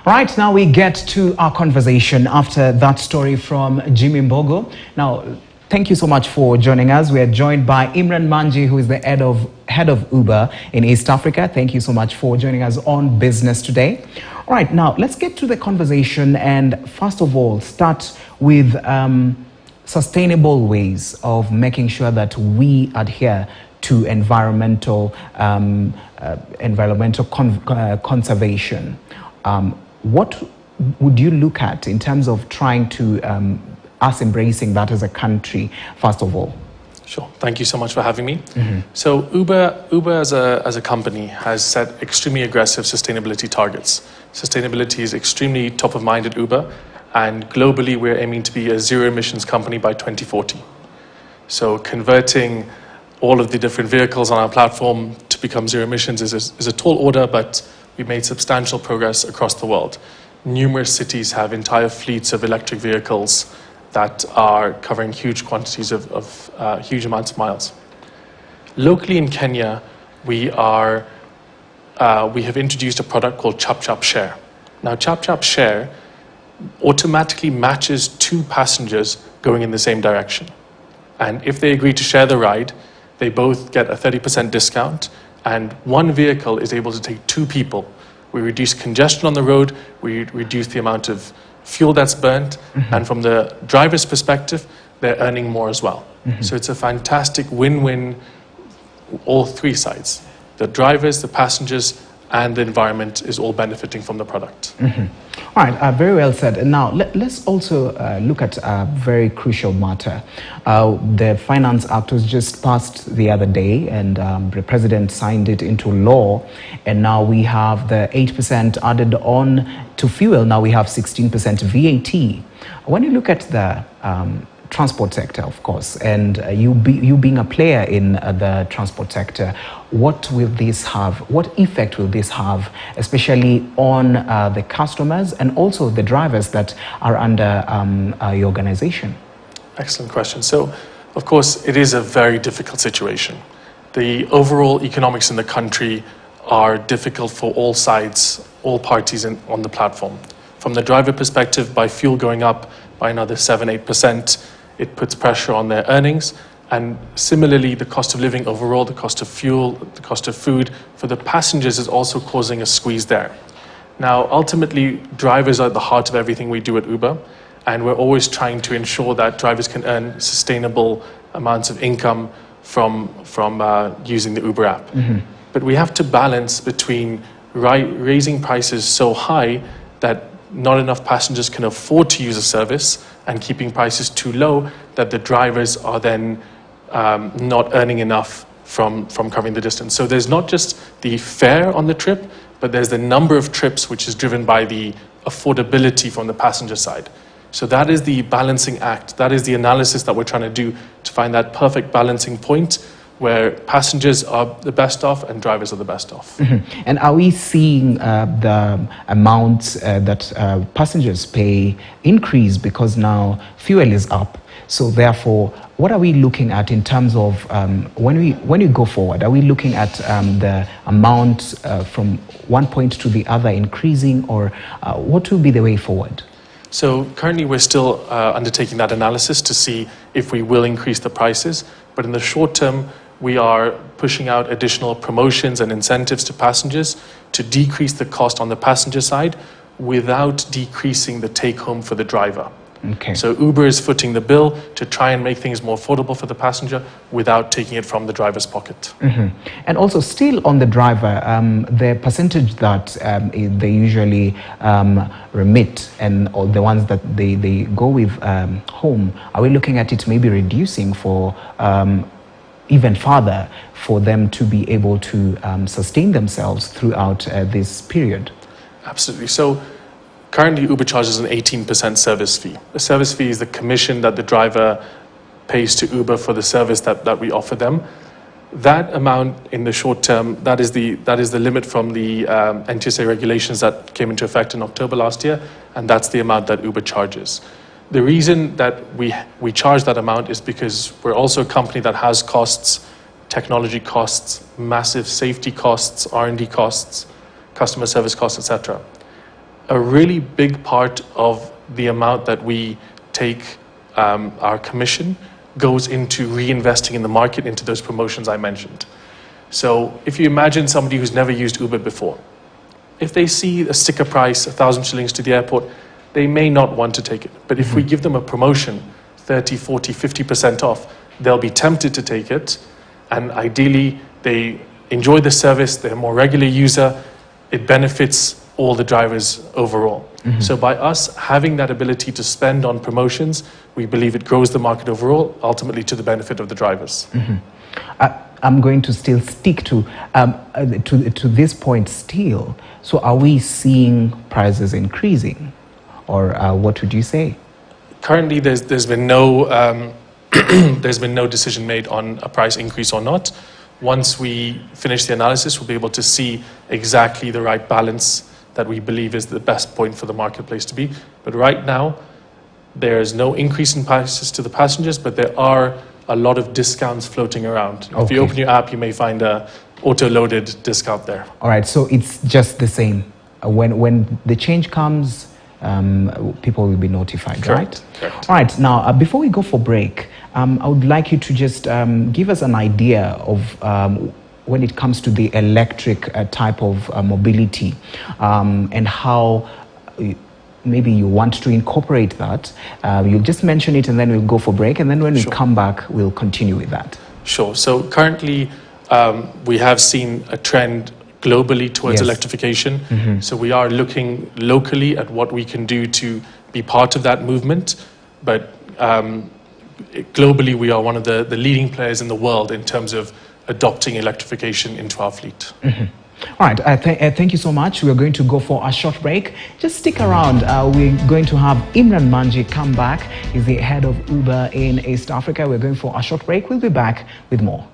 Right, now we get to our conversation after that story from Jimmy Mbogo. Now, thank you so much for joining us. We are joined by Imran Manji, who is the head of Uber in East Africa. Thank you so much for joining us on Business Today. All right, now let's get to the conversation and first of all, start with sustainable ways of making sure that we adhere to environmental conservation. What would you look at in terms of trying to us embracing that as a country, first of all? Sure. Thank you so much for having me. So Uber as a company has set extremely aggressive sustainability targets. Sustainability is extremely top of mind at Uber, and globally we're aiming to be a zero emissions company by 2040. So converting all of the different vehicles on our platform to become zero emissions is a tall order, but we've made substantial progress across the world. Numerous cities have entire fleets of electric vehicles that are covering huge quantities of huge amounts of miles. Locally in Kenya, we have introduced a product called Chap Chap Share. Now, Chap Chap Share automatically matches two passengers going in the same direction. And if they agree to share the ride, they both get a 30% discount, and one vehicle is able to take two people. We reduce congestion on the road, we reduce the amount of fuel that's burnt, and from the driver's perspective, they're earning more as well. So it's a fantastic win-win, all three sides. The drivers, the passengers, and the environment is all benefiting from the product. All right, very well said. Now, let's also look at a very crucial matter. The Finance Act was just passed the other day, and the President signed it into law, and now we have the 8% added on to fuel. Now we have 16% VAT. When you look at the transport sector, of course, and you being a player in the transport sector, what will this have? What effect will this have, especially on the customers and also the drivers that are under your organization? Excellent question. So, of course, it is a very difficult situation. The overall economics in the country are difficult for all sides, all parties on the platform. From the driver perspective, by fuel going up by another 7-8%, it puts pressure on their earnings. And similarly, the cost of living overall, the cost of fuel, the cost of food for the passengers is also causing a squeeze there. Now, ultimately, drivers are at the heart of everything we do at Uber, and we're always trying to ensure that drivers can earn sustainable amounts of income from using the Uber app. But we have to balance between raising prices so high that not enough passengers can afford to use a service, and keeping prices too low that the drivers are then not earning enough from covering the distance. So there's not just the fare on the trip, but there's the number of trips which is driven by the affordability from the passenger side. So that is the balancing act. That is the analysis that we're trying to do to find that perfect balancing point where passengers are the best off and drivers are the best off. And are we seeing the amounts that passengers pay increase because now fuel is up? So therefore, what are we looking at in terms of when we go forward? Are we looking at the amount from one point to the other increasing, or what will be the way forward? So currently we're still undertaking that analysis to see if we will increase the prices, but in the short term, we are pushing out additional promotions and incentives to passengers to decrease the cost on the passenger side without decreasing the take home for the driver. Okay. So Uber is footing the bill to try and make things more affordable for the passenger without taking it from the driver's pocket. And also still on the driver, the percentage that they usually remit and or the ones that they go with home, are we looking at it maybe reducing for even further for them to be able to sustain themselves throughout this period? Absolutely. So currently Uber charges an 18% service fee. The service fee is the commission that the driver pays to Uber for the service that we offer them. That amount in the short term, that is the limit from the NTSA regulations that came into effect in October last year, and that's the amount that Uber charges. The reason that we charge that amount is because we're also a company that has costs, technology costs, massive safety costs, R&D costs, customer service costs, etc. a really big part of the amount that we take, our commission, goes into reinvesting in the market into those promotions I mentioned. So if you imagine somebody who's never used Uber before, if they see a sticker price, 1,000 shillings to the airport, they may not want to take it. But if we give them a promotion, 30, 40, 50% off, they'll be tempted to take it. And ideally, they enjoy the service, they're a more regular user, it benefits all the drivers overall. So by us having that ability to spend on promotions, we believe it grows the market overall, ultimately to the benefit of the drivers. I'm going to still stick to this point still. So are we seeing prices increasing? Or what would you say? Currently, there's been no there's been no decision made on a price increase or not. Once we finish the analysis, we'll be able to see exactly the right balance that we believe is the best point for the marketplace to be. But right now, there is no increase in prices to the passengers, but there are a lot of discounts floating around. Okay. If you open your app, you may find a auto-loaded discount there. All right, so it's just the same. When the change comes, people will be notified, Correct. right? Correct. All right, now before we go for break, I would like you to just give us an idea of when it comes to the electric type of mobility and how maybe you want to incorporate that. You'll just mention it and then we'll go for break, and then when we come back, we'll continue with that. Sure. So currently, we have seen a trend globally towards electrification. So we are looking locally at what we can do to be part of that movement. But globally, we are one of the leading players in the world in terms of adopting electrification into our fleet. All right, thank you so much. We're going to go for a short break. Just stick around. We're going to have Imran Manji come back. He's the head of Uber in East Africa. We're going for a short break. We'll be back with more.